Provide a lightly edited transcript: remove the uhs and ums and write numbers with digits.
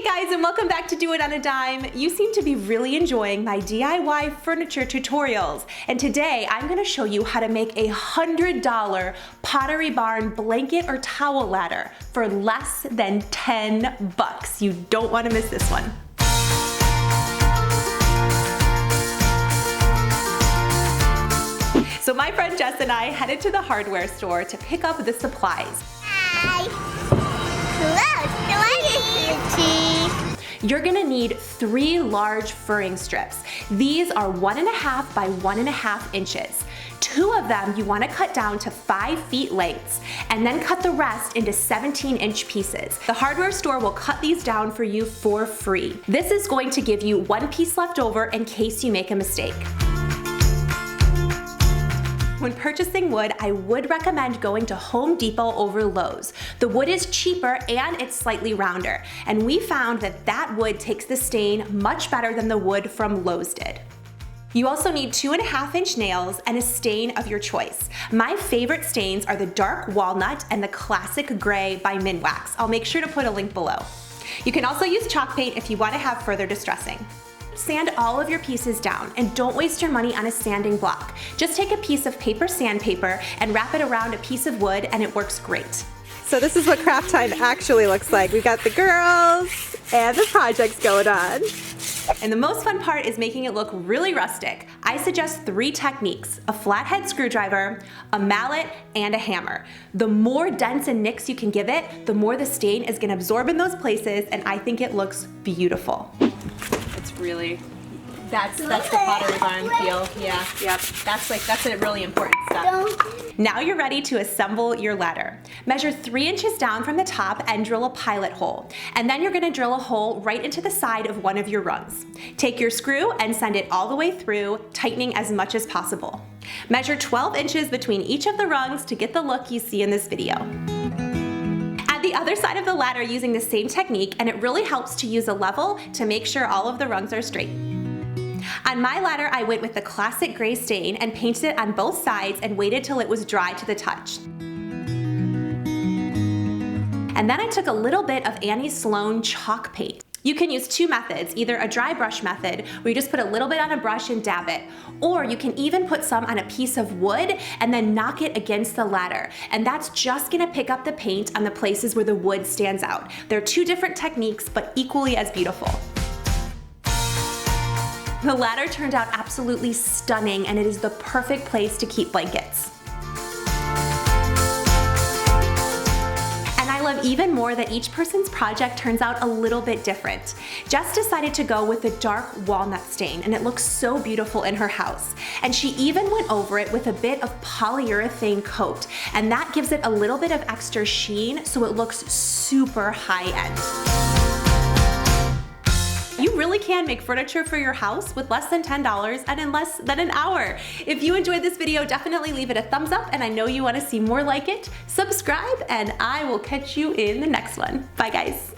Hey guys, and welcome back to Do It on a Dime. You seem to be really enjoying my DIY furniture tutorials, and today I'm going to show you how to make a $100 Pottery Barn blanket or towel ladder for less than 10 bucks. You don't want to miss this one. So my friend Jess and I headed to the hardware store to pick up the supplies. Hi. Hello. You're gonna need 3 large furring strips. These are 1.5 by 1.5 inches. 2 of them you wanna cut down to 5 feet lengths and then cut the rest into 17-inch pieces. The hardware store will cut these down for you for free. This is going to give you 1 piece left over in case you make a mistake. When purchasing wood, I would recommend going to Home Depot over Lowe's. The wood is cheaper and it's slightly rounder, and we found that that wood takes the stain much better than the wood from Lowe's did. You also need 2.5-inch nails and a stain of your choice. My favorite stains are the dark walnut and the classic gray by Minwax. I'll make sure to put a link below. You can also use chalk paint if you want to have further distressing. Sand all of your pieces down and don't waste your money on a sanding block. Just take a piece of paper sandpaper and wrap it around a piece of wood and it works great. So this is what craft time actually looks like. We've got the girls and the projects going on. And the most fun part is making it look really rustic. I suggest 3 techniques: a flathead screwdriver, a mallet, and a hammer. The more dents and nicks you can give it, the more the stain is gonna absorb in those places, and I think it looks beautiful. It's really, that's the Pottery Barn feel. Yeah, yep. That's a really important step. Now you're ready to assemble your ladder. Measure 3 inches down from the top and drill a pilot hole. And then you're gonna drill a hole right into the side of one of your rungs. Take your screw and send it all the way through, tightening as much as possible. Measure 12 inches between each of the rungs to get the look you see in this video. The other side of the ladder using the same technique, and it really helps to use a level to make sure all of the rungs are straight. On my ladder, I went with the classic gray stain and painted it on both sides and waited till it was dry to the touch. And then I took a little bit of Annie Sloan chalk paint. You can use 2 methods, either a dry brush method, where you just put a little bit on a brush and dab it, or you can even put some on a piece of wood and then knock it against the ladder. And that's just gonna pick up the paint on the places where the wood stands out. They're 2 different techniques, but equally as beautiful. The ladder turned out absolutely stunning, and it is the perfect place to keep blankets. Even more that each person's project turns out a little bit different. Jess decided to go with the dark walnut stain, and it looks so beautiful in her house. And she even went over it with a bit of polyurethane coat, and that gives it a little bit of extra sheen so it looks super high-end. You really can make furniture for your house with less than $10 and in less than an hour. If you enjoyed this video, definitely leave it a thumbs up, and I know you want to see more like it. Subscribe, and I will catch you in the next one. Bye guys.